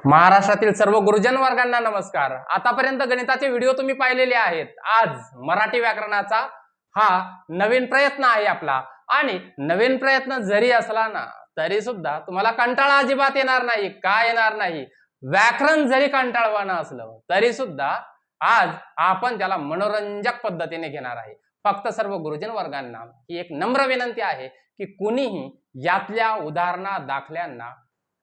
महाराष्ट्रातील सर्व गुरुजन वर्गांना नमस्कार। आतापर्यंत गणिताचे व्हिडिओ तुम्ही पाहिलेले आहेत। आज मराठी व्याकरणाचा हा नवीन प्रयत्न आहे आपला, आणि नवीन प्रयत्न जरी असला ना तरी सुद्धा तुम्हाला कंटाळा अजिबात येणार नाही। का येणार नाही? व्याकरण जरी कंटाळवाणं असलं तरी सुद्धा आज आपण त्याला मनोरंजक पद्धतीने घेणार आहे। फक्त सर्व गुरुजन वर्गांना ही एक नम्र विनंती आहे की कुणीही यातल्या उदाहरणा दाखल्यांना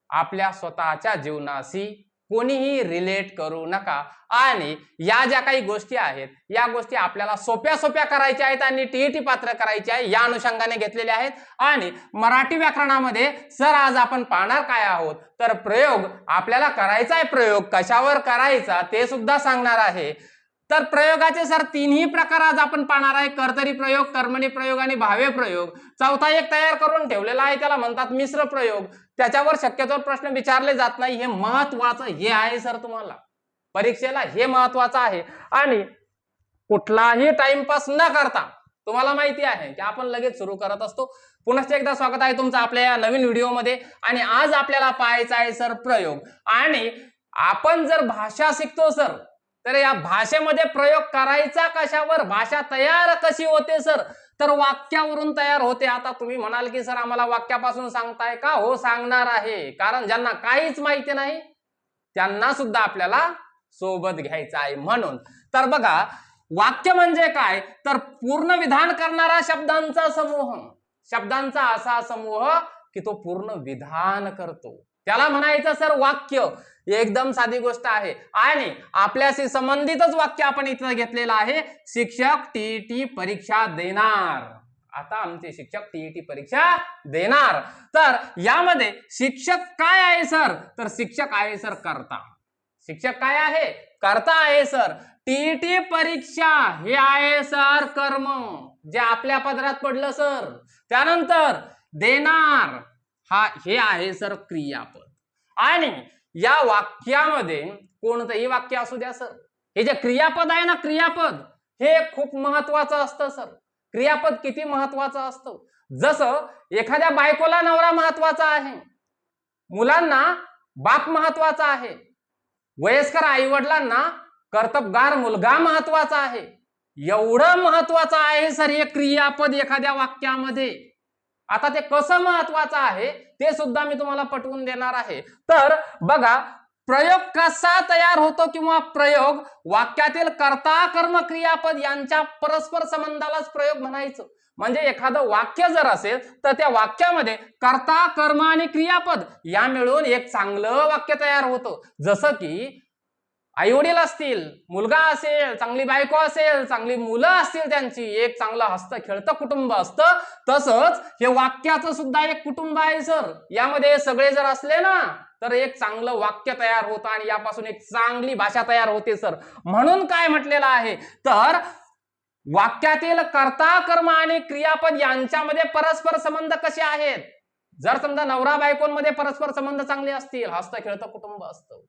आपल्या स्वतःच्या जीवनाशी कोणीही रिलेट करू नका, आणि या ज्या काही गोष्टी आहेत या गोष्टी आपल्याला सोप्या सोप्या करायच्या आहेत आणि टीईटी पात्र करायचे आहे या अनुषंगाने घेतलेले आहेत। आणि मराठी व्याकरणामध्ये सर आज आपण पाहणार काय आहोत तर प्रयोग आपल्याला करायचा आहे। प्रयोग कशावर करायचा ते सुद्धा सांगणार आहे। तर प्रयोगाचे सर तीनही प्रकार आज आपण पाहणार आहे। कर्तरी प्रयोग, कर्मणी प्रयोग आणि भावे प्रयोग। चौथा एक तयार करून ठेवलेला आहे, त्याला म्हणतात मिश्र प्रयोग। त्याच्यावर शक्यतोवर प्रश्न विचारले जात नाही, हे महत्वाचं हे आहे सर। तुम्हाला परीक्षेला हे महत्वाचं आहे। आणि कुठलाही टाइमपास न करता तुम्हाला माहिती आहे की आपण लगेच सुरू करत असतो। पुन्हा एकदा स्वागत आहे तुमचं आपल्या या नवीन व्हिडिओमध्ये। आणि आज आपल्याला पाहायचा आहे सर प्रयोग। आणि आपण जर भाषा शिकतो सर तर या भाषेमध्ये प्रयोग करायचा कशावर, भाषा तयार कशी होते सर, तर वाक्यावरून तयार होते। आता तुम्ही म्हणाल की सर आम्हाला वाक्यापासून सांगताय का? हो, सांगणार आहे, कारण ज्यांना काहीच माहिती नाही त्यांना सुद्धा आपल्याला सोबत घ्यायचं आहे म्हणून। तर बघा, वाक्य म्हणजे काय तर पूर्ण विधान करणारा शब्दांचा समूह, शब्दांचा असा समूह की तो पूर्ण विधान करतो, त्याला म्हणायचं सर वाक्य। एकदम साधी गोष्ट आहे। आणि आपल्याशी संबंधितच वाक्य आपण इथं घेतलेलं आहे। शिक्षक टीईटी परीक्षा देणार। आता आमचे शिक्षक टीईटी परीक्षा देणार। तर यामध्ये शिक्षक काय आहे सर, तर शिक्षक आहे सर कर्ता। शिक्षक काय आहे? कर्ता आहे सर। टीईटी परीक्षा हे आहे सर कर्म, जे आपल्या पदरात पडलं सर। त्यानंतर देणार हा हे आहे सर क्रियापद। आणि या वाक्यामध्ये कोणतंही वाक्य असू द्या सर, हे जे क्रियापद आहे ना, क्रियापद हे खूप महत्वाचं असतं सर। क्रियापद किती महत्वाचं असतं, जसं एखाद्या बायकोला नवरा महत्वाचा आहे, मुलांना बाप महत्वाचा आहे, वयस्कर आई वडिलांना कर्तबगार मुलगा महत्वाचा आहे। एवढं महत्वाचं आहे सर हे क्रियापद एखाद्या वाक्यामध्ये। आता ते कसं महत्वाचं आहे ते सुद्धा मी तुम्हाला पटवून देणार आहे। तर बघा, प्रयोग कसा तयार होतो किंवा प्रयोग वाक्यातील कर्ता कर्म क्रियापद यांच्या परस्पर संबंधालाच प्रयोग म्हणायचं। म्हणजे एखादं वाक्य जर असेल तर त्या वाक्यामध्ये कर्ता कर्म आणि क्रियापद या मिळून एक चांगलं वाक्य तयार होतं। जसं की आई वडील असतील, मुलगा असेल, चांगली बायको असेल, चांगली मुलं असतील, त्यांची एक चांगलं हसतं खेळतं कुटुंब असतं, तसंच हे वाक्याचं सुद्धा एक कुटुंब आहे सर। यामध्ये सगळे जर असले ना तर एक चांगलं वाक्य तयार होतं आणि यापासून एक चांगली भाषा तयार होते सर। म्हणून काय म्हटलेलं आहे तर वाक्यातील कर्ता कर्म आणि क्रियापद यांच्यामध्ये परस्पर संबंध कसे आहेत। जर समजा नवरा बायकोंमध्ये परस्पर संबंध चांगले असतील, हसतं खेळतं कुटुंब असतं,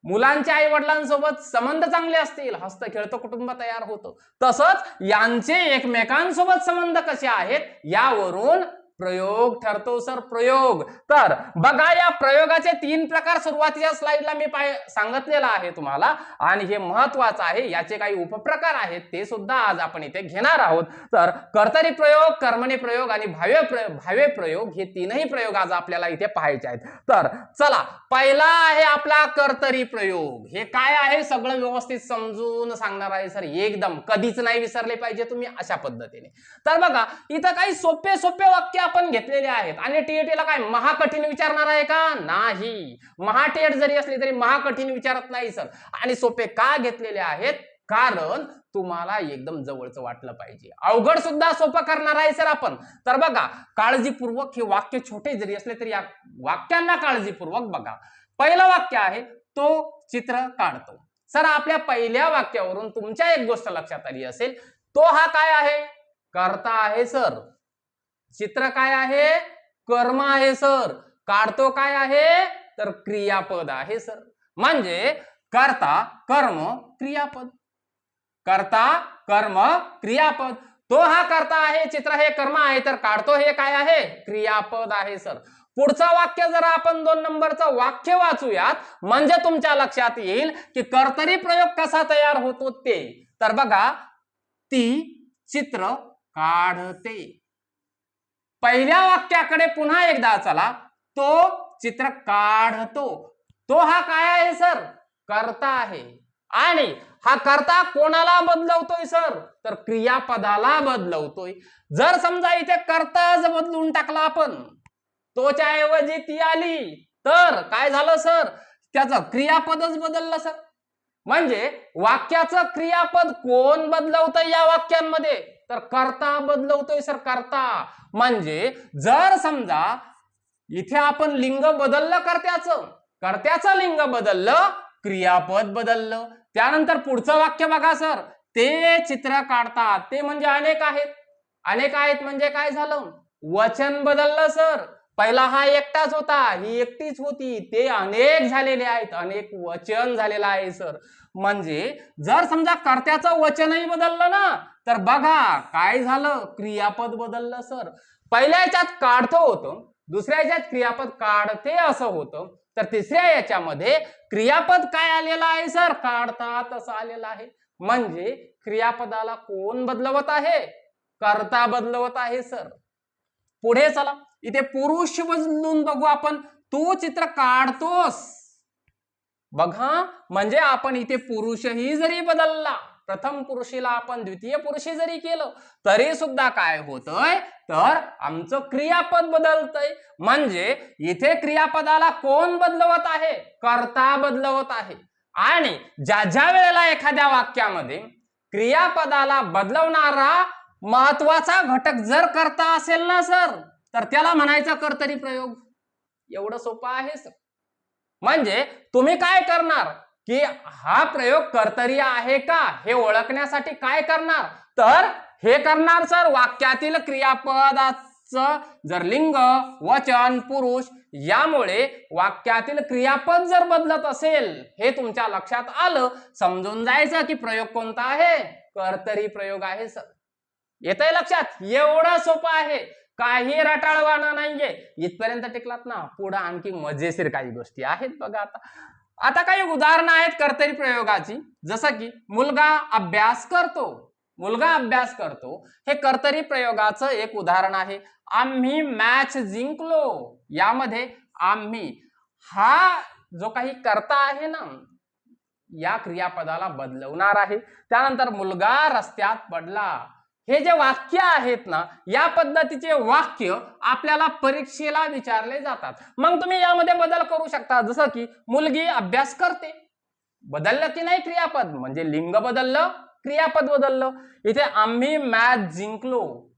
मुलांच्या आई वडिलांसोबत संबंध चांगले असतील, हसतं खेळतं कुटुंब तयार होतं, तसंच यांचे एकमेकांसोबत संबंध कसे आहेत यावरून प्रयोग ठरतो सर, प्रयोग। तर बघा, या प्रयोगाचे तीन प्रकार सुरुवातीच्या स्लाइडला मी सांगितलेला आहे तुम्हाला, आणि हे महत्वाचं आहे। याचे काही उपप्रकार आहेत ते सुद्धा आज आपण इथे घेणार आहोत। तर कर्तरी प्रयोग, कर्मणी प्रयोग आणि भावे प्रयोग हे तीनही प्रयोग आज आपल्याला इथे पाहायचे आहेत। तर चला, पहिला आहे आपला कर्तरी प्रयोग। हे काय आहे सगळं व्यवस्थित समजून सांगणार आहे सर, एकदम कधीच नाही विसरले पाहिजे तुम्ही अशा पद्धतीने। तर बघा, इथं काही सोपे सोपे वाक्य आपण घेतलेले आहेत, आणि टीईटीला काय महाकठीण विचारणार आहे का? नाही, महाटेट जरी असली तरी महाकठीण विचारत नाही सर। आणि सोपे का घेतलेले आहेत, कारण तुम्हाला एकदम जवळचं वाटलं पाहिजे। अवघड सुद्धा सोपं करणार आहे सर आपण। तर बघा, काळजीपूर्वक हे वाक्य छोटे जरी असले तरी या वाक्यांना काळजीपूर्वक बघा। पहिलं वाक्य आहे, तो चित्र काढतो। सर आपल्या पहिल्या वाक्यावरून तुमच्या एक गोष्ट लक्षात आली असेल, तो हा काय आहे? कर्ता आहे सर। चित्र काय आहे? कर्म आहे सर। काढतो काय आहे? तर क्रियापद आहे सर। म्हणजे कर्ता कर्म क्रियापद, कर्ता कर्म क्रियापद। तो हा कर्ता आहे, चित्र हे कर्म आहे, तर काढतो हे काय आहे? क्रियापद आहे सर। पुढचं वाक्य जरा आपण 2 नंबरचं वाक्य वाचूयात म्हणजे तुमच्या लक्षात येईल की कर्तरी प्रयोग कसा तयार होतो ते. तर बघा, ती चित्र काढते. पहिल्या वाक्याकडे पुन्हा एकदा चला. तो चित्र काढतो. तो हा काय आहे सर? कर्ता आहे. आणि हा कर्ता कोणाला बदलवतोय सर? तर क्रियापदाला बदलवतोय. जर समजा इथे कर्ताच बदलून टाकला आपण, तोच्या ऐवजी ती आली, तर काय झालं सर? त्याचं क्रियापदच बदललं सर. म्हणजे वाक्याचं क्रियापद कोण बदलवतंय या वाक्यांमध्ये? तर कर्ता बदलवतोय सर, कर्ता. म्हणजे जर समजा इथे आपण लिंग बदललं कर्त्याचं लिंग बदललं, क्रियापद बदललं. त्यानंतर पुढचं वाक्य बघा सर, ते चित्र काढतात. ते म्हणजे अनेक आहेत म्हणजे काय झालं? वचन बदललं सर. पहिला हा एकटाच होता, ही एकटीच होती, ते अनेक झालेले आहेत, अनेक वचन झालेलं आहे सर. म्हणजे जर समजा कर्त्याचं वचनही बदललं ना, तर बघा काय झालं? क्रियापद बदललं सर. पहिल्या याच्यात काढतो होतं, दुसऱ्या याच्यात क्रियापद काढते असं होतं, तर तिसऱ्या याच्यामध्ये क्रियापद काय आलेलं आहे सर? काढतात असं आलेलं आहे. म्हणजे क्रियापदाला कोण बदलवत आहे? कर्ता बदलवत आहे सर. पुढे चला, इथे पुरुष बदलून बघू आपण. तू चित्र काढतोस. बघा, म्हणजे आपण इथे पुरुषही जरी बदलला, प्रथम पुरुषीला आपण द्वितीय पुरुषी जरी केलं, तरी सुद्धा काय होतंय? तर आमचं क्रियापद बदलतंय. म्हणजे इथे क्रियापदाला कोण बदलवत आहे? कर्ता बदलवत आहे. आणि ज्या वेळेला एखाद्या वाक्यामध्ये क्रियापदाला बदलवणारा महत्वाचा घटक जर कर्ता असेल ना सर, तर त्याला म्हणायचा कर्तरी प्रयोग. एवढं सोपं आहे सर. म्हणजे तुम्ही काय करणार की हा प्रयोग कर्तरी आहे का हे ओळखण्यासाठी काय करणार? तर हे करणार सर, वाक्यातील क्रियापदाचं जर लिंग, वचन, पुरुष यामुळे वाक्यातील क्रियापद जर बदलत असेल, हे तुमच्या लक्षात आलं, समजून जायचं की प्रयोग कोणता आहे? कर्तरी प्रयोग आहे सर. येतंय लक्षात? एवढं सोपं आहे, काही रटाळवाणं नाहीये. इथपर्यंत टिकलात ना, पुढे आणखी मजेशीर काही गोष्टी आहेत बघा. आता काही उदाहरणं आहेत कर्तरी प्रयोगाची. जसं की मुलगा अभ्यास करतो, हे कर्तरी प्रयोगाचं एक उदाहरण आहे. आम्ही मॅच जिंकलो. यामध्ये आम्ही हा जो काही कर्ता आहे ना, या क्रियापदाला बदलवणार आहे. त्यानंतर मुलगा रस्त्यात पडला. हे जे वाक्य आहेत ना, या पद्धतीचे वाक्य आपल्याला परीक्षेला विचारले जातात. मग तुम्ही यामध्ये बदल करू शकता. जसं की मुलगी अभ्यास करते, बदललं की नाही क्रियापद? म्हणजे लिंग बदललं, क्रियापद बदललं. इथे आम्ही मॅच जिंकलो,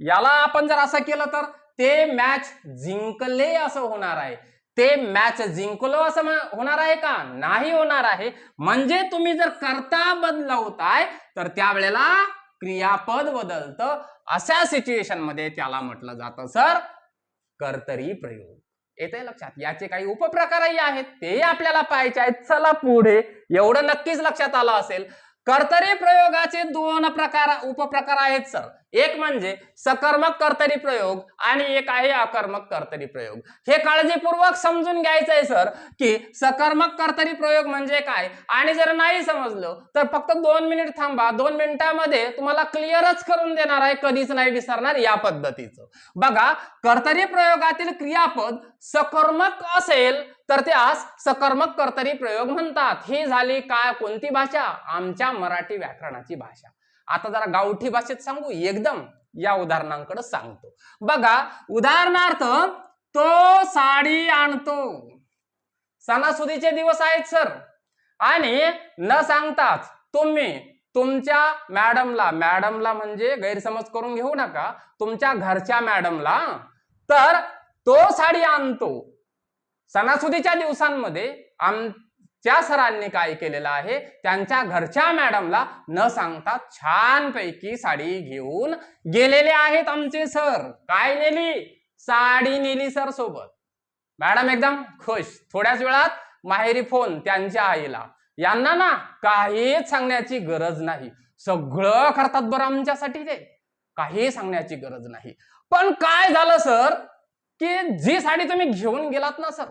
याला आपण जर असं केलं तर ते मॅच जिंकले असं होणार आहे. ते मॅच जिंकलो असं होणार आहे का? नाही होणार आहे. म्हणजे तुम्ही जर कर्ता बदलवताय तर त्यावेळेला क्रियापद बदलतं. अशा सिच्युएशन मध्ये त्याला म्हटलं जातं सर कर्तरी प्रयोग. येते लक्षात? याचे काही उपप्रकारही आहेत, ते आपल्याला पाहायचे आहेत. चला पुढे. एवढं नक्कीच लक्षात आलं असेल. कर्तरी प्रयोगाचे 2 उपप्रकार आहेत सर. एक म्हणजे सकर्मक कर्तरी प्रयोग आणि एक आहे अकर्मक कर्तरी प्रयोग. हे काळजीपूर्वक समजून घ्यायचंय सर की सकर्मक कर्तरी प्रयोग म्हणजे काय, आणि जर नाही समजलं तर फक्त 2 मिनिट थांबा. 2 मिनिटांमध्ये तुम्हाला क्लिअरच करून देणार आहे, कधीच नाही विसरणार या पद्धतीचं. बघा, कर्तरी प्रयोगातील क्रियापद सकर्मक असेल तर त्यास सकर्मक कर्तरी प्रयोग म्हणतात. ही झाली काय, कोणती भाषा? आमच्या मराठी व्याकरणाची भाषा. आता जरा गावठी भाषेत सांगू एकदम, या उदाहरणांकडे सांगतो. बघा, उदाहरणार्थ, तो साडी आणतो. सणासुदीचे दिवस आहेत सर, आणि न सांगताच तुम्ही तुमच्या मॅडमला म्हणजे गैरसमज करून घेऊ नका, तुमच्या घरच्या मॅडमला, तर तो साडी आणतो. सणासुदीच्या दिवसांमध्ये आमच्या सरांनी काय केलेलं आहे, त्यांच्या घरच्या मॅडमला न सांगता छानपैकी साडी घेऊन गेलेले आहेत आमचे सर. काय नेली? साडी नेली सर सोबत. मॅडम एकदम खुश. थोड्याच वेळात माहेरी फोन त्यांच्या आईला. यांना ना काहीच सांगण्याची गरज नाही, सगळं करतात बरं आमच्यासाठी, ते काही सांगण्याची गरज नाही. पण काय झालं सर, की जी साडी तुम्ही घेऊन गेलात ना सर,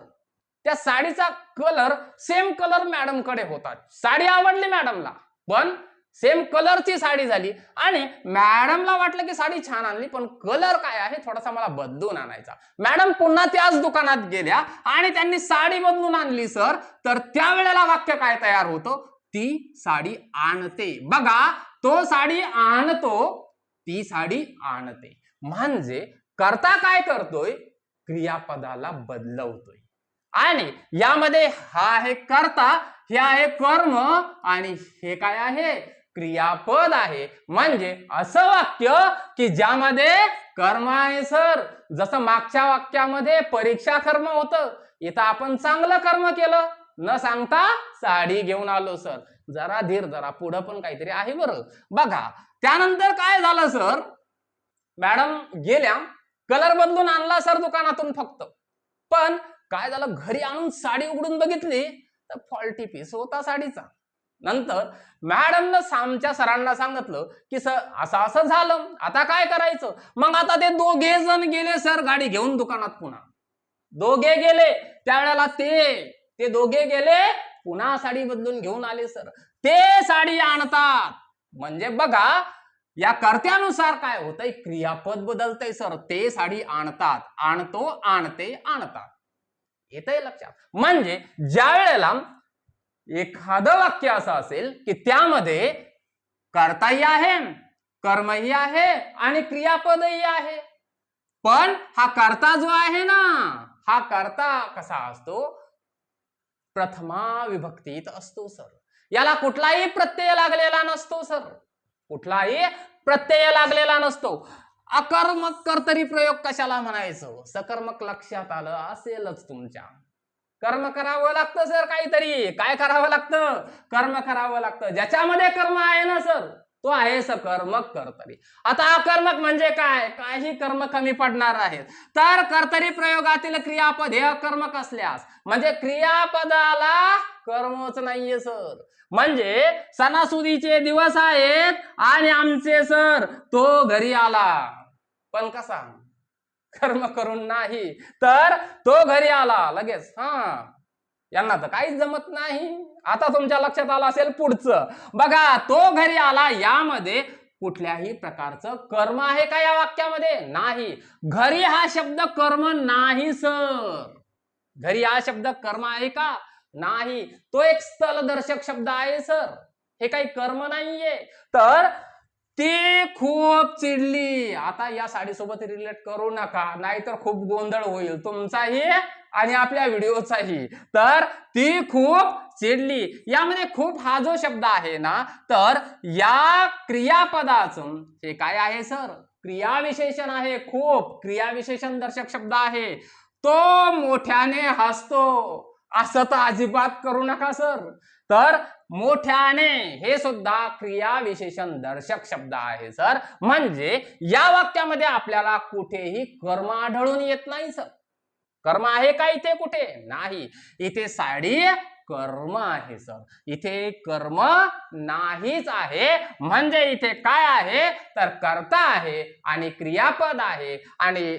त्या साडीचा कलर सेम कलर मॅडम कडे होता. साडी आवडली मॅडमला, पण सेम कलरची साडी झाली आणि मॅडमला वाटलं की साडी छान आणली, पण कलर काय आहे थोडासा मला बदलून आणायचा. मॅडम पुन्हा त्याच दुकानात गेल्या आणि त्यांनी साडी बदलून आणली सर. तर त्यावेळेला वाक्य काय तयार होतं, ती साडी आणते. बघा, तो साडी आणतो, ती साडी आणते. म्हणजे कर्ता काय करतोय, क्रियापदाला बदलवतोय. आणि यामध्ये हा आहे कर्ता, हे आहे कर्म आणि हे काय आहे, क्रियापद आहे. म्हणजे असं वाक्य की ज्यामध्ये कर्म आहे सर. जसं मागच्या वाक्यामध्ये परीक्षा कर्म होतं, इथं आपण चांगलं कर्म केलं, न सांगता साडी घेऊन आलो सर. जरा धीर धरा, पुढं पण काहीतरी आहे बरं. बघा त्यानंतर काय झालं सर, मॅडम गेल्या, कलर बदलून आणला सर दुकानातून फक्त. पण काय झालं, घरी आणून साडी उघडून बघितली तर फॉल्टी पीस होता साडीचा. नंतर मॅडमनं आमच्या सरांना सांगितलं की सर असं असं झालं, आता काय करायचं. मग आता ते दोघे जण गेले सर गाडी घेऊन दुकानात. पुन्हा दोघे गेले, त्यावेळेला ते दोघे गेले, पुन्हा साडी बदलून घेऊन आले सर. ते साडी आणतात. म्हणजे बघा, या कर्त्यानुसार काय होतंय, क्रियापद बदलतंय सर. ते साडी आणतात, आणतो, आणते, आणतात. येतंय लक्षात. म्हणजे ज्या वेळेला एखादं वाक्य असं असेल की त्यामध्ये कर्ताही आहे, कर्मही आहे आणि क्रियापदही आहे, पण हा कर्ता जो आहे ना, हा कर्ता कसा असतो, प्रथमा विभक्तीत असतो सर. याला कुठलाही प्रत्यय लागलेला नसतो सर, कुठलाही प्रत्यय लागलेला नसतो. अकर्मक कर्तरी प्रयोग कशाला म्हणायचं, सकर्मक लक्षात आलं असेलच तुमच्या. कर्म करावं लागतं सर, काहीतरी. काय करावं लागतं, कर्म करावं लागतं. ज्याच्यामध्ये कर्म आहे ना सर, तो आहे सकर्मक कर्तरी. आता अकर्मक म्हणजे काय, काही कर्म कमी पडणार आहेत. तर कर्तरी प्रयोगातील क्रियापद हे अकर्मक असल्यास, म्हणजे क्रियापदाला कर्मच नाहीये सर. म्हणजे सणासुदीचे दिवस आहेत आणि आमचे सर तो घरी आला, पण कसा, कर्म करून नाही. तर तो घरी आला लगेच, यांना तर काहीच जमत नाही. आता तुमच्या लक्षात आलं असेल पुढचं. बघा, तो घरी आला, यामध्ये कुठल्याही प्रकारचं कर्म आहे का या वाक्यामध्ये, नाही. घरी हा शब्द कर्म नाही सर. घरी हा शब्द कर्म आहे का, नाही. तो एक स्थलदर्शक शब्द आहे सर, हे काही कर्म नाहीये. तर ती खूप चिडली. आता या साडीसोबत रिलेट करू नका, नाहीतर खूप गोंधळ होईल तुमचाही आणि आपल्या व्हिडिओचाही. तर ती खूप चिडली, यामध्ये खूप हा जो शब्द आहे ना, तर या क्रियापदाचं हे काय आहे सर, क्रियाविशेषण आहे. खूप क्रियाविशेषण दर्शक शब्द आहे. तो मोठ्याने हसतो, असं तर अजिबात करू नका सर. तर मोठ्याने हे सुद्धा क्रियाविशेषण दर्शक शब्द आहे सर. म्हणजे या वाक्यामध्ये आपल्याला कुठेही कर्म आढळून येत नाही सर. कर्म आहे का इथे, कुठे नाही. इथे साडी कर्म आहे सर, इथे कर्म नाहीच आहे. म्हणजे इथे काय आहे, तर कर्ता आहे आणि क्रियापद आहे आणि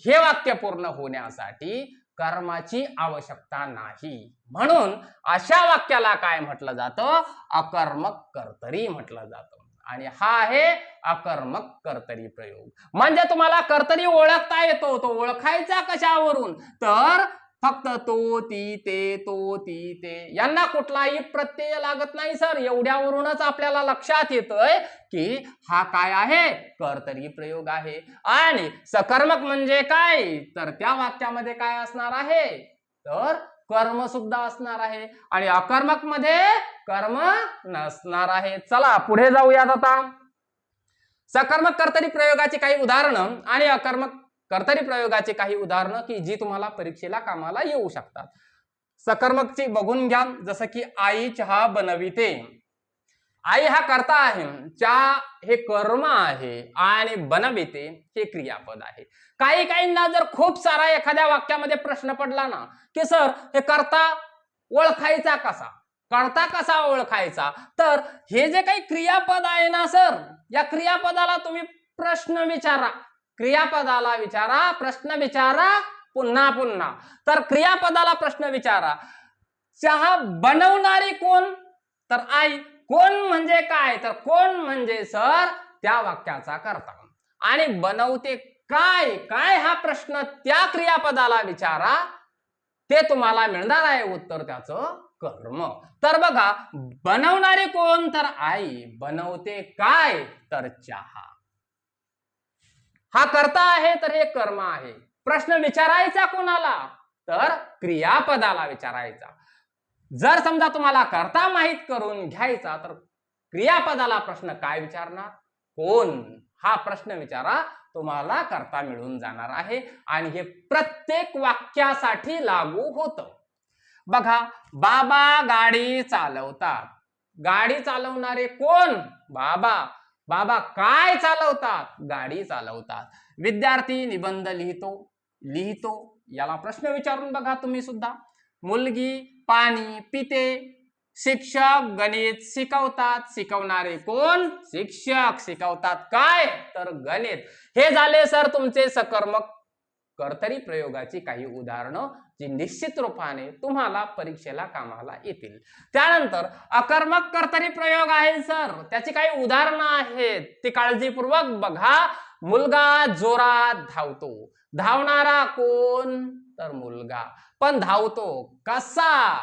हे वाक्य पूर्ण होण्यासाठी कर्माची आवश्यकता नाही. म्हणून अशा वाक्याला काय म्हटलं जातं, अकर्मक कर्तरी म्हटलं जातं. आणि हा आहे अकर्मक कर्तरी प्रयोग. म्हणजे तुम्हाला कर्तरी ओळखता येतो. तो ओळखायचा कशावरून, तर फक्त तो, ती, ते, तो, ती, ते यांना कुठलाही प्रत्यय लागत नाही सर. एवढ्यावरूनच आपल्याला लक्षात येतंय की हा काय आहे, कर्तरी प्रयोग आहे. आणि सकर्मक म्हणजे काय, तर त्या वाक्यामध्ये काय असणार आहे, तर कर्म सुद्धा असणार आहे आणि अकर्मक मध्ये कर्म नसणार आहे. चला पुढे जाऊयात. आता सकर्मक कर्तरी प्रयोगाची काही उदाहरणं आणि अकर्मक कर्तरी प्रयोगाची काही उदाहरणं की जी तुम्हाला परीक्षेला कामाला येऊ शकतात. सकर्मकची बघून घ्या. जसं की आई चहा बनविते. आई हा कर्ता आहे, चहा हे कर्म आहे आणि बनविते हे क्रियापद आहे. काही काहींना जर खूप सारा एखाद्या वाक्यामध्ये प्रश्न पडला ना की सर हे कर्ता ओळखायचा कसा, कर्ता कसा ओळखायचा, तर हे जे काही क्रियापद आहे ना सर, या क्रियापदाला तुम्ही प्रश्न विचारा. क्रियापदाला विचारा, प्रश्न विचारा पुन्हा पुन्हा. तर क्रियापदाला प्रश्न विचारा, चहा बनवणारी कोण? तर आई. कोण म्हणजे काय? तर कोण म्हणजे सर त्या वाक्याचा कर्ता. आणि बनवते काय? काय हा प्रश्न त्या क्रियापदाला विचारा, ते तुम्हाला मिळणार आहे उत्तर त्याचं कर्म. तर बघा, बनवणारे कोण? तर आई. बनवते काय? तर चहा. हा कर्ता आहे तर हे कर्म आहे. प्रश्न विचारायचा कोणाला? तर क्रियापदाला विचारायचा. जर समजा तुम्हाला कर्ता माहित करून घ्यायचा तर क्रियापदाला प्रश्न काय विचारणार? कोण हा प्रश्न विचारा, तुम्हाला कर्ता मिळून जाणार आहे. आणि हे प्रत्येक वाक्यासाठी लागू होतं. बघा, बाबा गाडी चालवतात. गाडी चालवणारे कोण? बाबा. बाबा काय चालवतात? गाडी चालवतात. विद्यार्थी निबंध लिहितो. याला प्रश्न विचारून बघा तुम्ही सुद्धा. मुलगी पाणी पिते. शिक्षक गणित शिकवतात. शिकवणारे कोण? शिक्षक. शिकवतात काय? तर गणित. हे झाले सर तुमचे सकर्मक कर्तरी प्रयोगाची काही उदाहरणं, जी निश्चित रूपाने तुम्हाला परीक्षेला कामाला येतील. त्यानंतर अकर्मक कर्तरी प्रयोग आहे सर, त्याची काही उदाहरणं आहेत, ती काळजीपूर्वक बघा. मुलगा जोरात धावतो. धावणारा कोण? तर मुलगा. पण धावतो कसा?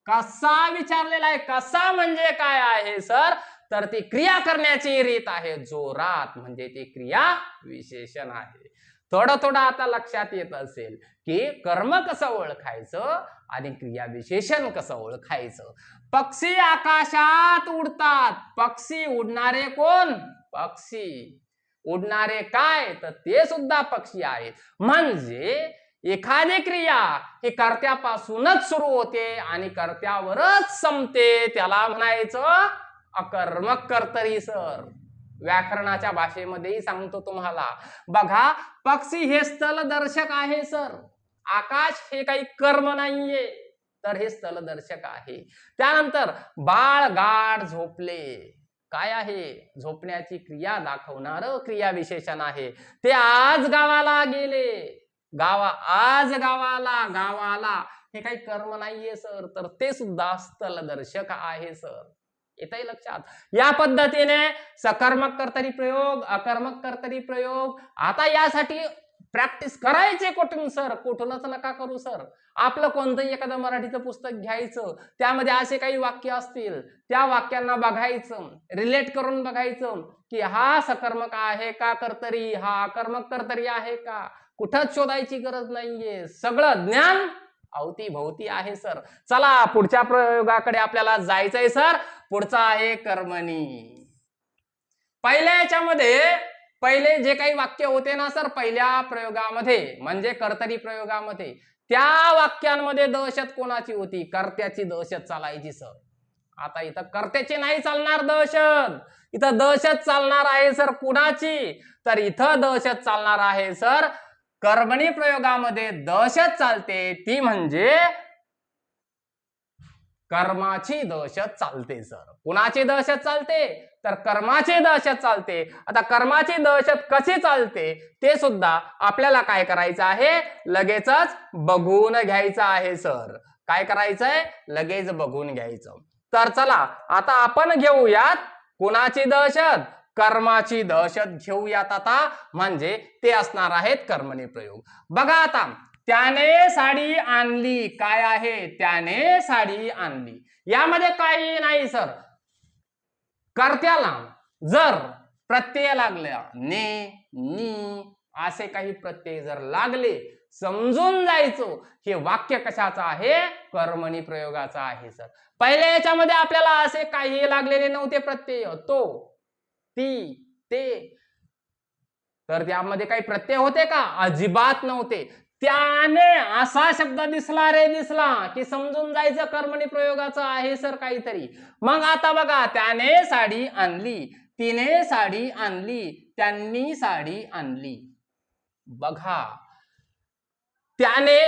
कसा विचारलेला आहे. कसा म्हणजे काय आहे सर? तर ती क्रिया करण्याची रीत आहे. जोरात म्हणजे ती क्रिया विशेषण आहे. थोडं आता लक्षात येत असेल की कर्म कसं ओळखायचं आणि क्रिया विशेषण कसं ओळखायचं. पक्षी आकाशात उडतात. पक्षी. उडणारे कोण? पक्षी. उडणारे काय? तर ते सुद्धा पक्षी आहेत. म्हणजे एखादी क्रिया ही कर्त्यापासूनच सुरू होते आणि कर्त्यावरच संपते, त्याला म्हणायचं अकर्मक कर्तरी सर. व्याकरणाच्या भाषेमध्येही सांगतो तुम्हाला. बघा, पक्षी हे स्थलदर्शक आहे सर. आकाश हे काही कर्म नाहीये, तर हे स्थलदर्शक आहे. त्यानंतर बाळ गाढ झोपले. काय आहे? झोपण्याची क्रिया दाखवणार क्रिया विशेषण आहे. ते आज गावाला गेले. आज गावाला हे काही कर्म नाहीये सर, तर ते सुद्धा स्थलदर्शक आहे सर. येतंय लक्षात? या पद्धतीने सकर्मक कर्तरी प्रयोग, अकर्मक कर्तरी प्रयोग. आता यासाठी प्रॅक्टिस करायचे कुठून सर? कुठूनच नका करू सर. आपलं कोणतंही एखादं मराठीचं पुस्तक घ्यायचं, त्यामध्ये असे काही वाक्य असतील, त्या वाक्यांना बघायचं, रिलेट करून बघायचं की हा सकर्मक आहे का कर्तरी, हा अकर्मक कर्तरी आहे का. कुठंच शोधायची गरज नाहीये. सगळं ज्ञान अवतीभोवती आहे सर. चला पुढच्या प्रयोगाकडे आपल्याला जायचंय सर. पुढचा आहे कर्मणी. पहिल्या याच्यामध्ये पहिले जे काही वाक्य होते ना सर, पहिल्या प्रयोगामध्ये म्हणजे कर्तरी प्रयोगामध्ये, त्या वाक्यांमध्ये दहशत कोणाची होती? कर्त्याची दहशत चालायची सर. आता इथं कर्त्याची नाही चालणार दहशत, इथं दहशत चालणार आहे सर कुणाची? तर इथं दहशत चालणार आहे सर कर्मणी प्रयोगामध्ये. दहशत चालते ती म्हणजे कर्माची दहशत चालते सर. कुणाची दहशत चालते? तर कर्माची दहशत चालते. आता कर्माची दहशत कशी चालते ते सुद्धा आपल्याला काय करायचं आहे? लगेचच बघून घ्यायचं आहे सर. काय करायचंय? लगेच बघून घ्यायचं. तर चला आता आपण घेऊयात कुणाची दहशत? कर्माची दहशत घेऊयात आता. म्हणजे ते असणार आहेत कर्मणी प्रयोग. बघा आता, त्याने साडी आणली. काय आहे? त्याने साडी आणली. यामध्ये काही नाही सर. कर्त्याला जर प्रत्यय लागला, ने, नी असे काही प्रत्यय जर लागले, समजून जायचं हे वाक्य कशाचं आहे? कर्मणी प्रयोगाचं आहे सर. पहिल्या याच्यामध्ये आपल्याला असे काही लागलेले नव्हते प्रत्यय. तो, ती, ते. तर त्यामध्ये काही प्रत्यय होते का? अजिबात नव्हते. त्याने असा शब्द दिसला रे, दिसला की समजून जायचं कर्मणी प्रयोगाचं आहे सर काहीतरी. मग आता बघा, त्याने साडी आणली, तिने साडी आणली, त्यांनी साडी आणली. बघा, त्याने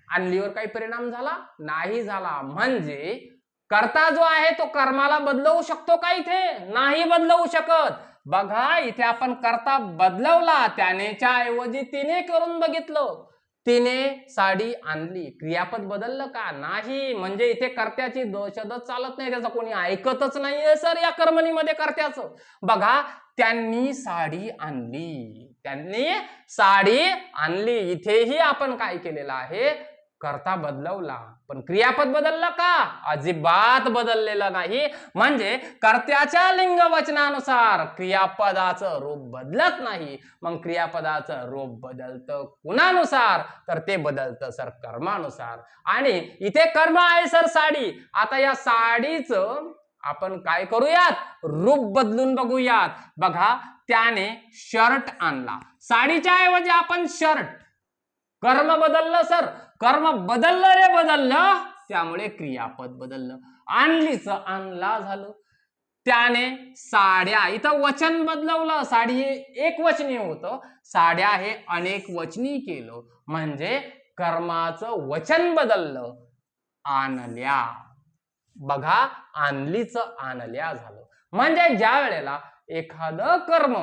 आणलीवर काही परिणाम झाला? नाही झाला. म्हणजे कर्ता जो आहे तो कर्माला बदलवू शकतो का इथे? नाही बदलवू शकत. बघा इथे आपण कर्ता बदलवला, त्यानेच्या ऐवजी तिने करून बघितलं, तिने साडी आणली. क्रियापद बदललं का? नाही. म्हणजे इथे कर्त्याची दोषदच चालत नाही, त्याचं कोणी ऐकतच नाहीये सर या कर्मणीमध्ये कर्त्याचं. बघा त्यांनी साडी आणली, त्यांनी साडी आणली. इथेही आपण काय केलेलं आहे? कर्ता बदलवला, पण क्रियापद बदललं का? अजिबात बदललेलं नाही. म्हणजे कर्त्याच्या लिंग वचनानुसार क्रियापदाचं रूप बदलत नाही. मग क्रियापदाचं रूप बदलतं कुणानुसार? तर ते बदलतं सर कर्मानुसार. आणि इथे कर्म आहे सर साडी. आता या साडीचं आपण काय करूयात? रूप बदलून बघूयात. बघा त्याने शर्ट आणला, साडीच्या ऐवजी आपण शर्ट. कर्म बदललं सर, कर्म बदललं रे बदललं, त्यामुळे क्रियापद बदललं. आणलीच आणला झालं. त्याने साड्या, इथं वचन बदलवलं. साडी हे एक वचनी होतं, साड्या हे अनेक वचनी केलं. म्हणजे कर्माचं वचन बदललं. आणल्या, बघा आणलीच आणल्या झालं. म्हणजे ज्या वेळेला एखादं कर्म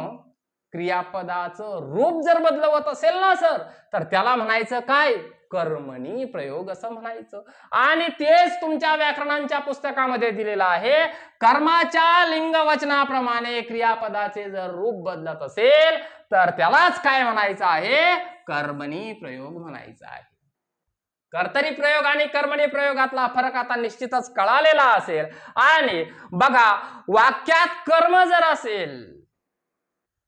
क्रियापदाचं रूप जर बदलवत असेल ना सर, तर त्याला म्हणायचं काय? कर्मणी प्रयोग असं म्हणायचं. आणि तेच तुमच्या व्याकरणांच्या पुस्तकामध्ये दिलेलं आहे. कर्माच्या लिंग वचनाप्रमाणे क्रियापदाचे जर रूप बदलत असेल तर त्यालाच काय म्हणायचं आहे? कर्मणी प्रयोग म्हणायचं आहे. कर्तरी प्रयोग आणि कर्मणी प्रयोगातला फरक आता निश्चितच कळालेला असेल. आणि बघा वाक्यात कर्म जर असेल,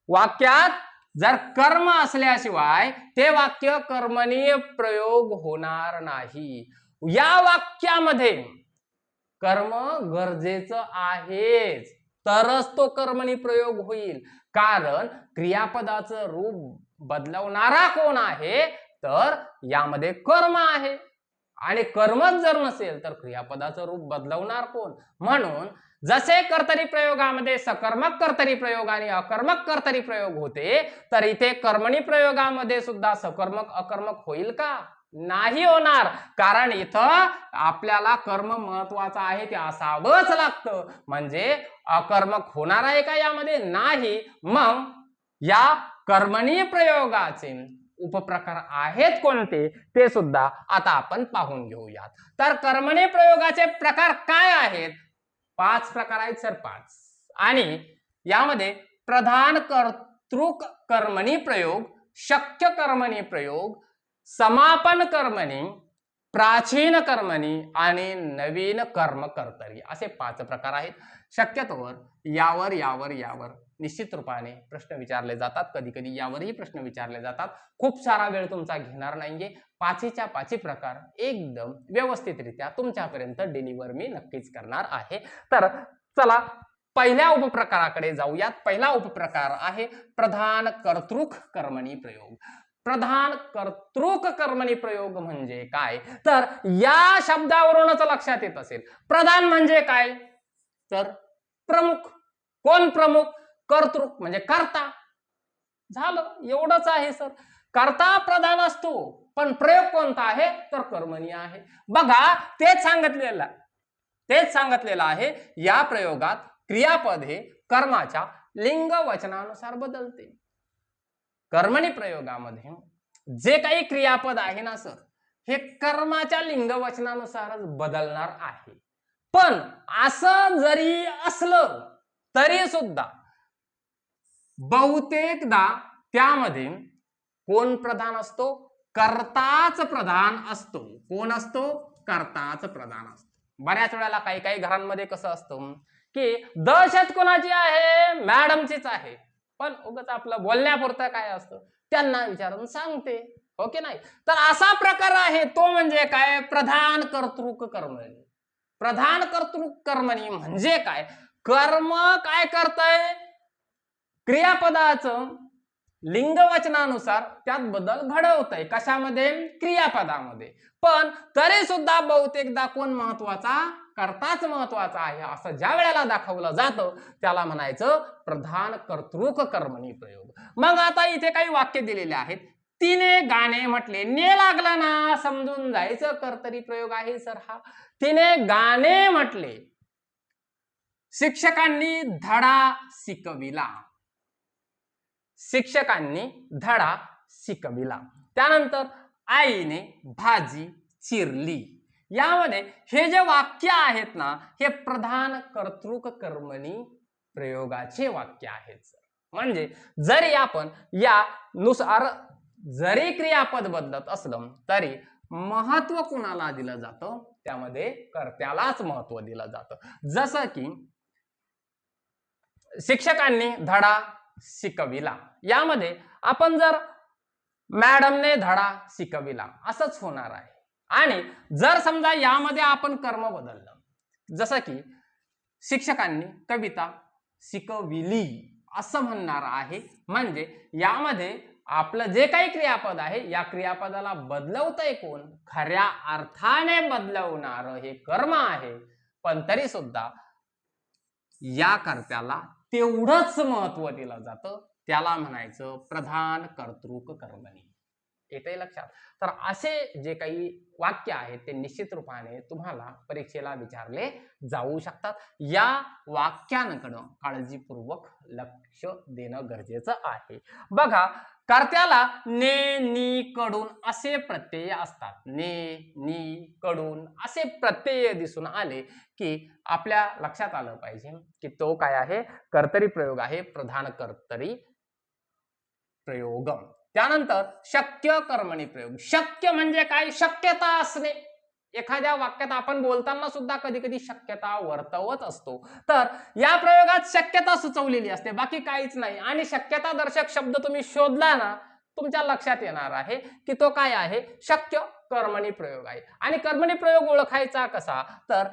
वाक्यात जर कर्म असल्याशिवाय ते वाक्य कर्मणी प्रयोग होणार नाही. या वाक्यामध्ये कर्म गरजेचं आहेच, तरच तो कर्मणी प्रयोग होईल. कारण क्रियापदाचं रूप बदलवणारा कोण आहे? तर यामध्ये कर्म आहे. आणि कर्मच जर नसेल तर क्रियापदाचं रूप बदलवणार कोण? म्हणून जसे कर्तरी प्रयोगामध्ये सकर्मक कर्तरी प्रयोग आणि अकर्मक कर्तरी प्रयोग होते, तर इथे कर्मणी प्रयोगामध्ये सुद्धा सकर्मक अकर्मक होईल का? नाही होणार. कारण इथं आपल्याला कर्म महत्वाचं आहे, ते असावंच लागतं. म्हणजे अकर्मक होणार आहे का यामध्ये? नाही. मग या कर्मणी प्रयोगाचे उपप्रकार आहेत कोणते ते सुद्धा आता आपण पाहून घेऊयात. तर कर्मणी प्रयोगाचे प्रकार काय आहेत? 5 प्रकार आहेत सर, 5. आणि यामध्ये प्रधान कर्तृक कर्मणी प्रयोग, शक्य कर्मणी प्रयोग, समापन कर्मणी, प्राचीन कर्मणी आणि नवीन कर्म कर्तरी असे 5 प्रकार आहेत. शक्यतोवर यावर निश्चित रूपाने प्रश्न विचारले जातात. कधी कधी यावरही प्रश्न विचारले जातात. खूप सारा वेळ तुमचा घेणार नाहीये. 5च्या 5 प्रकार एकदम व्यवस्थितरित्या तुमच्यापर्यंत डिलिव्हर मी नक्कीच करणार आहे. तर चला पहिल्या उपप्रकाराकडे जाऊयात. पहिला उपप्रकार आहे प्रधान कर्तृक कर्मणी प्रयोग. प्रधान कर्तृक कर्मणी प्रयोग म्हणजे काय? तर या शब्दावरूनच लक्षात येत असेल. प्रधान म्हणजे काय? तर प्रमुख. कोण प्रमुख? कर्तृक म्हणजे कर्ता. झालं, एवढंच आहे सर. कर्ता प्रधान असतो, पण प्रयोग कोणता आहे? तर कर्मणी आहे. बघा तेच सांगितलेलं आहे. या प्रयोगात क्रियापद हे कर्माच्या लिंग वचनानुसार बदलते. कर्मणी प्रयोगामध्ये जे काही क्रियापद आहे ना सर, हे कर्माच्या लिंग वचनानुसारच बदलणार आहे. पण असं जरी असलं तरी सुद्धा बहुतेकदा त्यामध्ये कोण प्रधान असतो? कर्ताच प्रधान असतो. कोण असतो? कर्ताच प्रधान असतो. बऱ्याच वेळेला काही घरांमध्ये कसं असतं की दहशत कोणाची आहे? मॅडमचीच आहे. पण उगाच आपलं बोलण्यापुरतं काय असतं, त्यांना विचारून सांगते, हो की नाही? तर असा प्रकार आहे तो म्हणजे काय? प्रधान कर्तृक कर्मणी. प्रधान कर्तृक कर्मणी म्हणजे काय? कर्म काय करतंय? क्रियापदाचं लिंग वचनानुसार त्यात बदल घडवतंय. कशामध्ये? क्रियापदामध्ये. पण तरी सुद्धा बहुतेकदा कोण महत्वाचा? कर्ताच महत्वाचा आहे असं ज्या वेळेला दाखवलं जातं त्याला म्हणायचं प्रधान कर्तृक कर्मणी प्रयोग. मग आता इथे काही वाक्य दिलेले आहेत. तिने गाणे म्हटले. ने लागला ना, समजून जायचं कर्तरी प्रयोग आहे सर हा. तिने गाणे म्हटले. शिक्षकांनी धडा शिकविला. शिक्षकांनी धडा शिकविला. त्यानंतर आईने भाजी चिरली. यामध्ये हे जे वाक्य आहेत ना, हे प्रधान कर्तृक कर्मणी प्रयोगाचे वाक्य आहेत. म्हणजे जरी आपण या नुसार जरी क्रियापद बदलत असलं तरी महत्व कुणाला दिलं जातं, त्यामध्ये कर्त्यालाच महत्व दिलं जातं. जसं की शिक्षकांनी धडा शिकविला, यामध्ये आपण जर मॅडमने धडा शिकविला असंच होणार आहे. आणि जर समजा यामध्ये आपण कर्म बदललं, जसं की शिक्षकांनी कविता शिकविली असं म्हणणार आहे, म्हणजे यामध्ये आपलं जे काही क्रियापद आहे या क्रियापदाला बदलवतंय कोण, खऱ्या अर्थाने बदलवणार हे कर्म आहे. पण तरी सुद्धा या कर्त्याला तेवढंच महत्व दिलं जातं, त्याला म्हणायचं प्रधान कर्तृक कर्मणी. येते लक्षात. तर असे जे काही वाक्य आहेत ते निश्चित रूपाने तुम्हाला परीक्षेला विचारले जाऊ शकतात. या वाक्यांकडे काळजीपूर्वक लक्ष देणं गरजेचं आहे. बघा, कर्त्याला ने, नी, कडून असे प्रत्यय असतात. ने, नी, कडून असे प्रत्यय दिसून आले की आपल्या लक्षात आलं पाहिजे की तो काय आहे, कर्तरी प्रयोग आहे, प्रधान कर्तरी प्रयोग. त्यानंतर शक्य कर्मणी प्रयोग. शक्य म्हणजे काय, शक्यता असणे. एखाद्या वाक्यात आपण बोलताना सुद्धा कधी कधी शक्यता वर्तवत असतो, तर या प्रयोगात शक्यता सुचवलेली असते, बाकी काहीच नाही. आणि शक्यता दर्शक शब्द तुम्ही शोधला ना, तुमच्या लक्षात येणार आहे की तो काय आहे, शक्य कर्मणी प्रयोग आहे. आणि कर्मणी प्रयोग ओळखायचा कसा, तर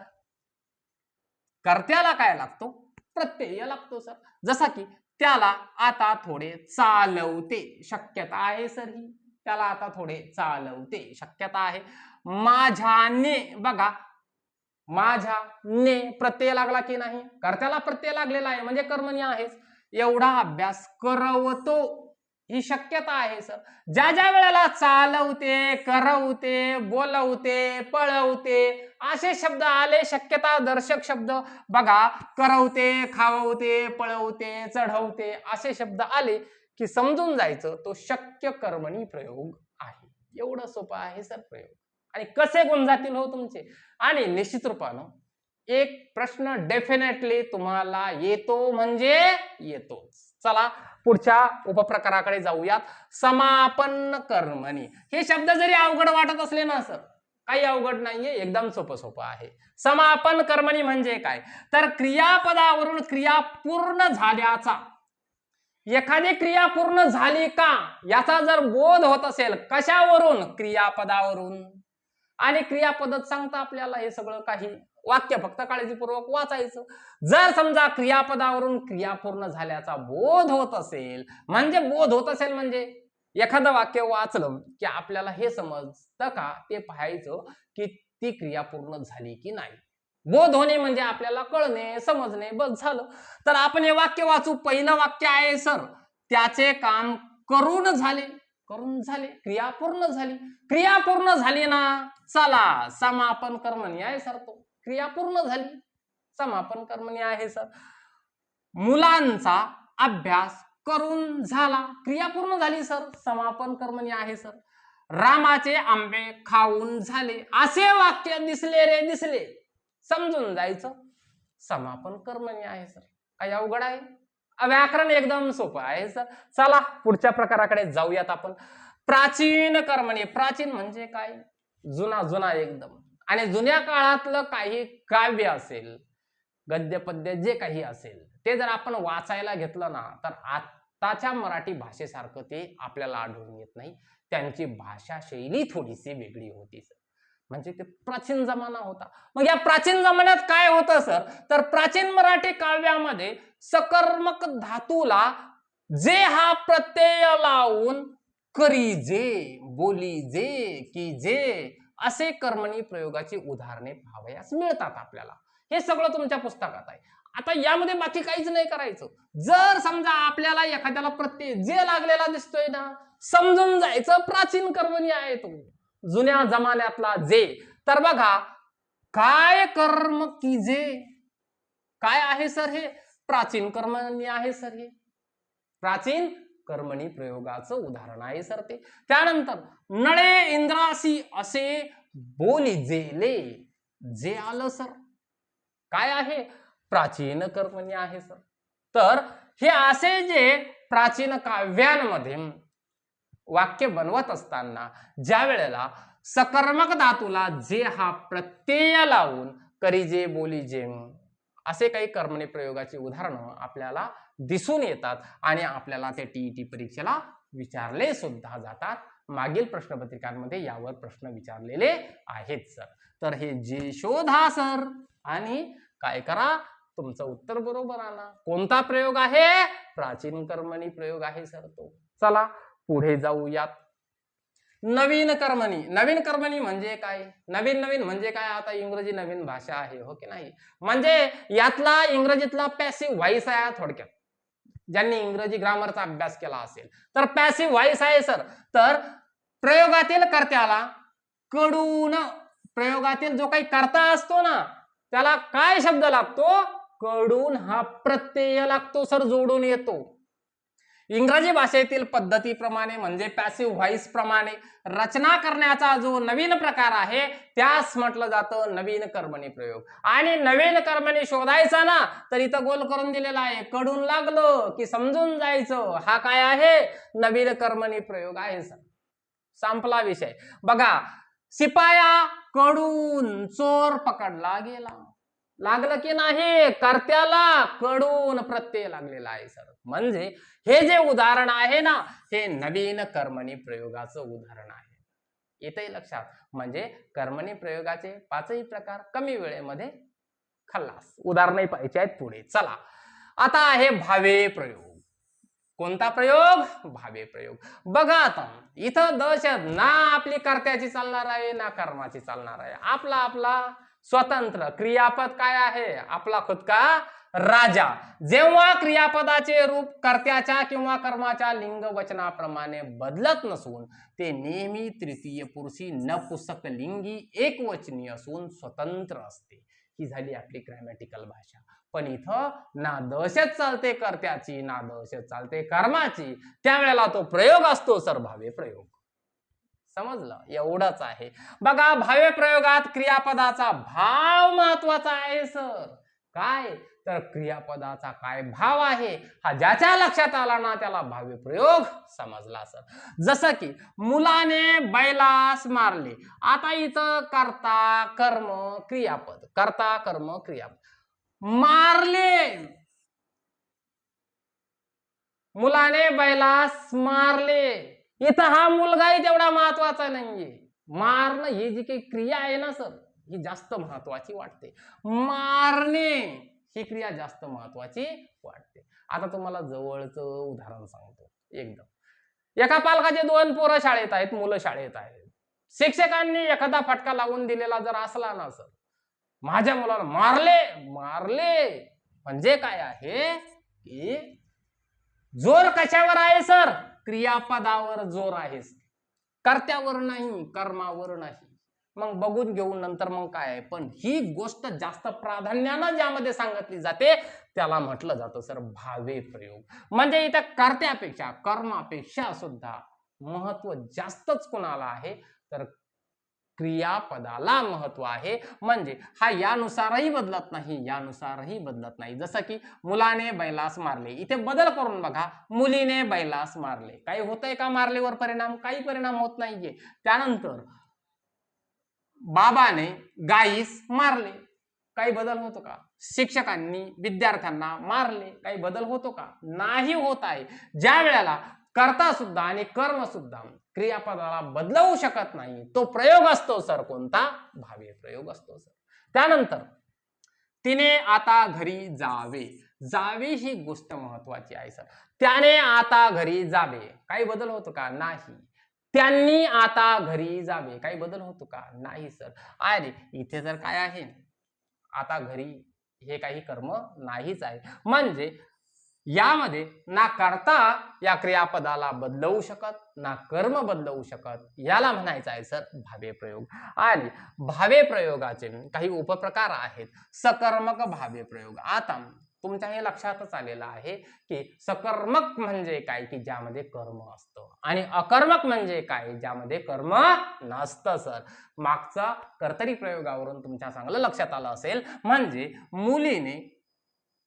कर्त्याला काय लागतो, प्रत्यय लागतो सर. जसा की त्याला आता थोडे चालवते, शक्यता आहे सर ही, त्याला आता थोडे चालवते शक्यता आहे. माझ्याने, बघा माझ्याने प्रत्यय लागला की नाही, कर्त्याला प्रत्यय लागलेला आहे म्हणजे कर्मणी आहेच. एवढा अभ्यास करवतो ही शक्यता आहे सर. ज्या ज्या वेळेला चालवते, करवते, बोलवते, पळवते असे शब्द आले, शक्यता दर्शक शब्द, बघा करवते, खाववते, पळवते, चढवते असे शब्द आले की समजून जायचं तो शक्य कर्मणी प्रयोग आहे. एवढं सोपं आहे सर प्रयोग. आणि कसे गुण जातील हो तुमचे. आणि निश्चित रूपानं एक प्रश्न डेफिनेटली तुम्हाला येतो म्हणजे येतोच. चला पुढच्या उपप्रकाराकडे जाऊयात. समापन कर्मणी. हे शब्द जरी अवघड वाटत असले ना सर, काही अवघड नाहीये, एकदम सोपं आहे. समापन कर्मणी म्हणजे काय, तर क्रियापदावरून क्रिया पूर्ण झाल्याचा, एखादी क्रिया पूर्ण झाली का याचा जर बोध होत असेल, कशावरून, क्रियापदावरून. आणि क्रियापदच सांगता आपल्याला हे सगळं काही, वाक्य फक्त काळजीपूर्वक वाचायचं. जर समजा क्रियापदावरून क्रिया पूर्ण झाल्याचा बोध होत असेल, म्हणजे एखादं वाक्य वाचलं की आपल्याला हे समजतं का, ते पाहायचं की ती क्रिया पूर्ण झाली की नाही. बोध होणे म्हणजे आपल्याला कळणे, समजणे, बस झालं. तर आपण हे वाक्य वाचू. पहिलं वाक्य आहे सर, त्याचे काम करून झाले, क्रिया पूर्ण झाली. क्रिया पूर्ण झाली ना, चला समापन कर्मणी आहे सर तो. क्रिया पूर्ण झाली, समापन कर्मणी आहे सर. मुलांचा अभ्यास करून झाला, क्रिया पूर्ण झाली सर, समापन कर्मणी आहे सर. रामाचे आंबे खाऊन झाले, असे वाक्य दिसले रे दिसले, समजून जायचं समापन कर्मणी आहे सर. काही अवघड आहे, व्याकरण एकदम सोपं आहे सर. चला पुढच्या प्रकाराकडे जाऊयात आपण. प्राचीन कर्मणी. प्राचीन म्हणजे काय, जुना एकदम. आणि जुन्या काळातलं काही काव्य असेल, गद्य पद्य जे काही असेल, ते जर आपण वाचायला घेतलं ना, तर आताच्या मराठी भाषेसारखं ते आपल्याला आढळून येत नाही. त्यांची भाषा शैली थोडीशी वेगळी होती सर. म्हणजे ते प्राचीन जमाना होता. मग या प्राचीन जमान्यात काय होतं सर, तर प्राचीन मराठी काव्यामध्ये सकर्मक धातूला जे हा प्रत्यय लावून करीजे, बोलीजे, कीजे असे कर्मणी प्रयोगाची उदाहरणे पाहावयास मिळतात आपल्याला. हे सगळं तुमच्या पुस्तकात आहे. आता यामध्ये बाकी काहीच नाही करायचं. जर समजा आपल्याला एखाद्याला प्रत्यय जे लागलेला दिसतोय ना, समजून जायचं प्राचीन कर्मणी आहे तो, जुन्या जमान्यातला जे. तर बघा, काय कर्म कीजे, काय आहे सर हे, प्राचीन कर्मणी आहे सर हे. प्राचीन कर्मणी प्रयोगाचं उदाहरण आहे सर ते. त्यानंतर नळे इंद्रासी असे बोलिजेले, जे आलं सर काय आहे, प्राचीन कर्मणी आहे सर. तर हे असे जे प्राचीन काव्यांमध्ये वाक्य बनवत असताना ज्या वेळेला सकर्मक धातूला जे हा प्रत्यय लावून करीजे बोलीजे असे काही कर्मणी प्रयोगाची उदाहरणं आपल्याला दिसून येतात आणि आपल्याला ते टीईटी परीक्षेला विचारले सुद्धा जातात. मागील प्रश्नपत्रिकांमध्ये यावर प्रश्न विचारलेले आहेत सर. तर हे जे शोधा सर आणि काय करा, तुमचं उत्तर बरोबर आला. कोणता प्रयोग आहे, प्राचीन कर्मणी प्रयोग आहे सर तो. चला पुढे जाऊयात. नवीन कर्मणी. नवीन कर्मणी म्हणजे काय, नवीन नवीन म्हणजे काय, आता इंग्रजी नवीन भाषा आहे हो की नाही, म्हणजे यातला इंग्रजीतला पॅसिव्ह व्हॉइस आहे थोडक्यात. ज्यांनी इंग्रजी ग्रामरचा अभ्यास केला असेल तर पॅसिव्ह व्हॉइस आहे सर. तर प्रयोगातील कर्त्याला कडून, प्रयोगातील जो काही कर्ता असतो ना त्याला काय शब्द लागतो, कडून हा प्रत्यय लागतो सर, जोडून येतो. इंग्रजी भाषेतील पद्धतीप्रमाणे म्हणजे पॅसिव्ह व्हॉइस प्रमाणे रचना करण्याचा जो नवीन प्रकार आहे त्यास म्हटलं जातं नवीन कर्मणी प्रयोग. आणि नवीन कर्मणी शोधायचा ना तर इथं गोल करून दिलेला आहे, कडून लागलं की समजून जायचं हा काय आहे, नवीन कर्मणी प्रयोग आहे सर. संपला विषय. बघा, शिपाया कडून चोर पकडला गेला, लागलं की नाही, कर्त्याला कडून प्रत्यय लागलेला आहे सर. म्हणजे हे जे उदाहरण आहे ना हे नवीन कर्मणी प्रयोगाचं उदाहरण आहे. येतंय लक्षात. म्हणजे कर्मणी प्रयोगाचे 5ही प्रकार कमी वेळेमध्ये खल्लास. उदाहरणही पाहिजे आहेत पुढे. चला आता आहे भावे प्रयोग. कोणता प्रयोग, भावे प्रयोग. बघा आता इथं दशद ना आपली कर्त्याची चालणार आहे ना कर्माची चालणार आहे, आपला आपला स्वतंत्र क्रियापद काय आहे, आपला खुद का राजा. जेव्हा क्रियापदाचे रूप कर्त्याच्या किंवा कर्माच्या लिंग वचनाप्रमाणे बदलत नसून ते नेहमी तृतीय पुरुषी नपुंसक लिंगी एकवचनी असून स्वतंत्र असते. ही झाली आपली ग्रॅमॅटिकल भाषा. पण इथं ना दशत चालते कर्त्याची ना दशत चालते कर्माची, त्यावेळेला तो प्रयोग असतो सर भावे प्रयोग. समजलं, एवढंच आहे. बघा भावे प्रयोगात क्रियापदाचा भाव महत्वाचा आहे सर. काय, तर क्रियापदाचा काय भाव आहे हा ज्याच्या लक्षात आला ना त्याला भावे प्रयोग समजला सर. जसं की मुलाने बैलास मारले. आता इथं कर्ता कर्म क्रियापद, कर्ता कर्म क्रियापद. मारले, मुलाने बैलास मारले, इथं हा मुलगाही तेवढा महत्वाचा नाहीये. मारणं ही जी काही क्रिया आहे ना सर ही जास्त महत्वाची वाटते. मारणे ही क्रिया जास्त महत्वाची वाटते. आता तुम्हाला जवळचं उदाहरण सांगतो. एकदम एका पालकाचे 2 पोरं शाळेत आहेत, मुलं शाळेत आहेत. शिक्षकांनी एखादा फटका लावून दिलेला जर असला ना सर, माझ्या मुलाला मारले, मारले म्हणजे काय आहे की जोर कशावर आहे सर, क्रियापदावर जोर आहे, कर्त्यावर नाही, कर्मावर नाही. मग बघून घेऊन नंतर मग काय आहे, पण ही गोष्ट जास्त प्राधान्यानं ज्यामध्ये सांगितली जाते त्याला म्हटलं जातं सर भावे प्रयोग. म्हणजे इथं कर्त्यापेक्षा कर्मापेक्षा सुद्धा महत्व जास्तच कोणाला आहे, तर क्रियापदाला महत्व आहे. म्हणजे हा यानुसारही बदलत नाही, यानुसारही बदलत नाही. जसं की मुलाने बैलास मारले, इथे बदल करून बघा, मुलीने बैलास मारले. काही होतंय का मारल्यावर परिणाम, काही परिणाम होत नाहीये. त्यानंतर बाबाने गाईस मारले, काही बदल होतो का. शिक्षकांनी विद्यार्थ्यांना मारले, काही बदल होतो का, नाही होत आहे. ज्या वेळेला कर्ता सुद्धा आणि कर्म सुद्धा क्रियापदाला बदलवू शकत नाही तो प्रयोग असतो सर कोणता, भावे प्रयोग असतो सर. त्यानंतर तिने आता घरी जावे, जावे ही गोष्ट महत्वाची आहे सर. त्याने आता घरी जावे, काही बदल होतो का, नाही. त्यांनी आता घरी जावे, काही बदल होतो का, नाही सर. आणि इथे जर काय आहे, आता घरी हे काही कर्म नाहीच आहे. म्हणजे यामध्ये ना कर्ता या क्रियापदाला बदलवू शकत ना कर्म बदलवू शकत, याला म्हणायचं आहे सर भावे प्रयोग. आणि भावे प्रयोगाचे काही उपप्रकार आहेत. सकर्मक भावे प्रयोग. आता तुमच्या हे लक्षातच आलेलं आहे की सकर्मक म्हणजे काय की ज्यामध्ये कर्म असतं आणि अकर्मक म्हणजे काय ज्यामध्ये कर्म नसतं सर. मागचा कर्तरी प्रयोगावरून तुमच्या चांगलं लक्षात आलं असेल. म्हणजे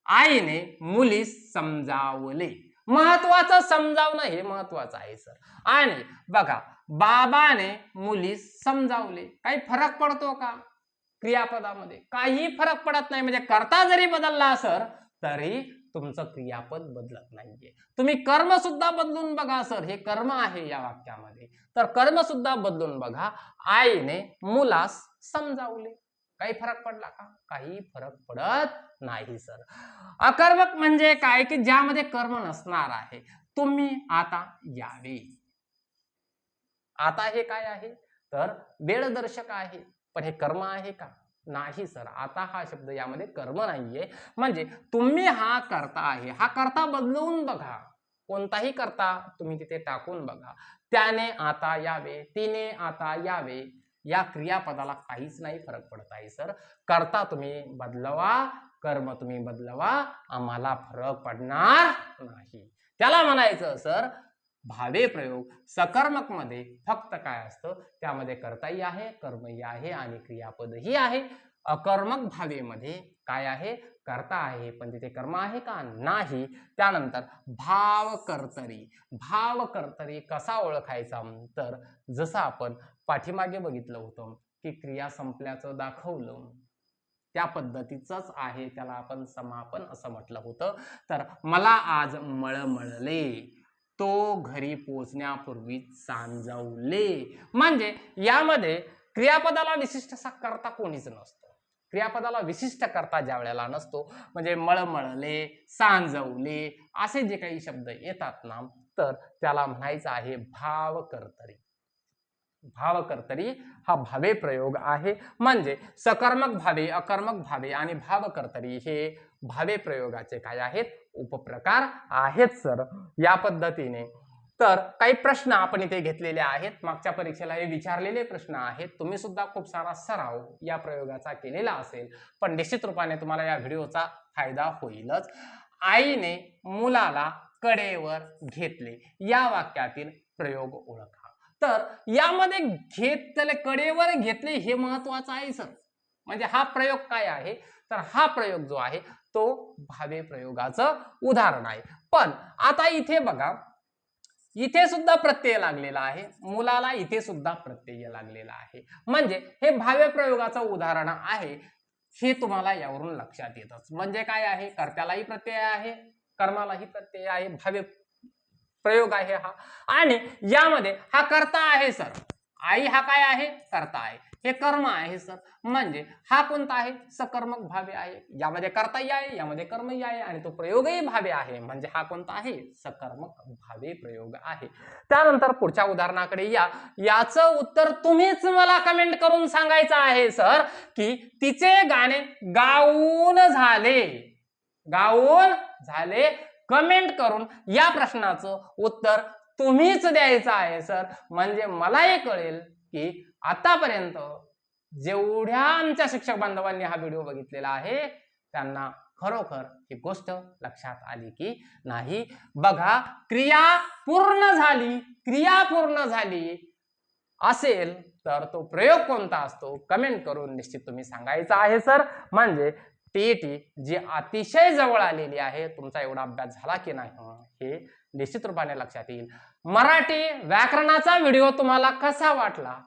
आईने मुलीस समजावले. महत्वाचं समजावणं हे महत्वाचं आहे सर. आणि बघा बाबाने मुलीस समजावले, काही फरक पडतो का क्रियापदामध्ये? काही फरक पडत नाही. म्हणजे कर्ता जरी बदलला सर तरी तुमचं क्रियापद बदलत नाहीये. तुम्ही कर्म सुद्धा बदलून बघा सर, हे कर्म आहे या वाक्यामध्ये, तर कर्म सुद्धा बदलून बघा. आईने मुलास समजावले, काही फरक पडला का? काही फरक पडत नाही सर. अकर्मक म्हणजे काय की ज्यामध्ये कर्म नसणार आहे. तुम्ही आता यावे. आता हे काय आहे तर वेळदर्शक आहे, पण हे कर्म आहे का? नाही सर. आता हा शब्द यामध्ये कर्म नाहीये. म्हणजे तुम्ही हा कर्ता आहे, हा कर्ता बदलवून बघा. कोणताही कर्ता तुम्ही तिथे टाकून बघा. त्याने आता यावे, तिने आता यावे, या क्रियापदाला काहीच नाही फरक पडत आहे सर. कर्ता तुम्ही बदलवा, कर्म तुम्ही बदलवा, आम्हाला फरक पडणार नाही. त्याला म्हणायचं सर भावे प्रयोग. सकर्मक मध्ये फक्त काय असतं, त्यामध्ये कर्ताही आहे, कर्मही आहे आणि क्रियापदही आहे. अकर्मक भावेमध्ये काय आहे, कर्ता आहे पण तिथे कर्म आहे का? नाही. त्यानंतर भाव कर्तरी. भाव कर्तरी कसा ओळखायचा तर जसं आपण पाठीमागे बघितलं होतं की क्रिया संपल्याचं दाखवलं, त्या पद्धतीचंच आहे. त्याला आपण समापन असं म्हटलं होतं. तर मला आज मळमळले, तो घरी पोहोचण्यापूर्वी सांजवले. म्हणजे यामध्ये क्रियापदाला विशिष्ट असा कर्ता कोणीच नसतो. क्रियापदाला विशिष्ट कर्ता ज्या वेळेला नसतो, म्हणजे मळमळले, सांजवले असे जे काही शब्द येतात ना, तर त्याला म्हणायचं आहे भावकर्तरी. भावकर्तरी हा भावे प्रयोग आहे. म्हणजे सकर्मक भावे, अकर्मक भावे आणि भावकर्तरी हे भावे प्रयोगाचे काय आहेत, उपप्रकार आहेत सर. या पद्धतीने तर काही प्रश्न आपण इथे घेतलेले आहेत. मागच्या परीक्षेला हे विचारलेले प्रश्न आहेत. तुम्ही सुद्धा खूप सारा सराव या प्रयोगाचा केलेला असेल, पण निश्चित रूपाने तुम्हाला या व्हिडिओचा फायदा होईलच. आईने मुलाला कडेवर घेतले, या वाक्यातील प्रयोग ओळखा. तर यामध्ये घेतले, कडेवर घेतले हे महत्वाचं आहे सर. म्हणजे हा प्रयोग काय आहे तर हा प्रयोग जो आहे तो भावे प्रयोगाचं उदाहरण आहे. पण आता इथे बघा, इथे सुद्धा प्रत्यय लागलेला आहे, मुलाला इथे सुद्धा प्रत्यय लागलेला आहे. म्हणजे हे भावे प्रयोगाचं उदाहरण आहे, हे तुम्हाला यावरून लक्षात येतच. म्हणजे काय आहे, कर्त्यालाही प्रत्यय आहे, कर्मालाही प्रत्यय आहे, भावे प्रयोग आहे हा. आणि यामध्ये हा कर्ता आहे सर. आई हा काय आहे, कर्ता आहे. हे कर्म आहे सर. म्हणजे हा कोणता आहे, सकर्मक भावे आहे. यामध्ये कर्ताही आहे, यामध्ये कर्मही आहे आणि तो प्रयोगही भावे आहे. म्हणजे हा कोणता आहे, सकर्मक भावे प्रयोग आहे. त्यानंतर पुढच्या उदाहरणाकडे या. याचं उत्तर तुम्हीच मला कमेंट करून सांगायचं आहे सर की तिचे गाणे गाऊन झाले. गाऊन झाले कमेंट करून या प्रश्नाचं उत्तर तुम्हीच द्यायचं आहे सर. म्हणजे मलाही कळेल की आतापर्यंत जेवढ्या आमच्या शिक्षक बांधवांनी हा व्हिडिओ बघितलेला आहे त्यांना खरोखर ही गोष्ट लक्षात आली की नाही. बघा, क्रिया पूर्ण झाली, क्रिया पूर्ण झाली असेल तर तो प्रयोग कोणता असतो कमेंट करून निश्चित तुम्ही सांगायचं आहे सर. म्हणजे टीईटी जी अतिशय जवळ आलेली आहे, तुमचा एवढा अभ्यास झाला की नाही हे निश्चित रूपाने लक्षात येईल. मराठी व्याकरणाचा व्हिडिओ तुम्हाला कसा वाटला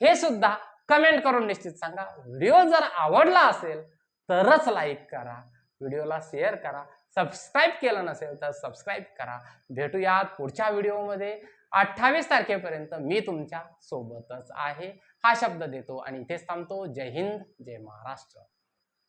हे सुद्धा कमेंट करून निश्चित सांगा. व्हिडिओ जर आवडला असेल तरच लाईक करा, व्हिडिओला शेअर करा, सबस्क्राईब केलं नसेल तर सबस्क्राईब करा. भेटूयात पुढच्या व्हिडिओमध्ये. 28 तारखेपर्यंत मी तुमच्या सोबतच आहे हा शब्द देतो आणि इथेच थांबतो. जय हिंद, जय महाराष्ट्र.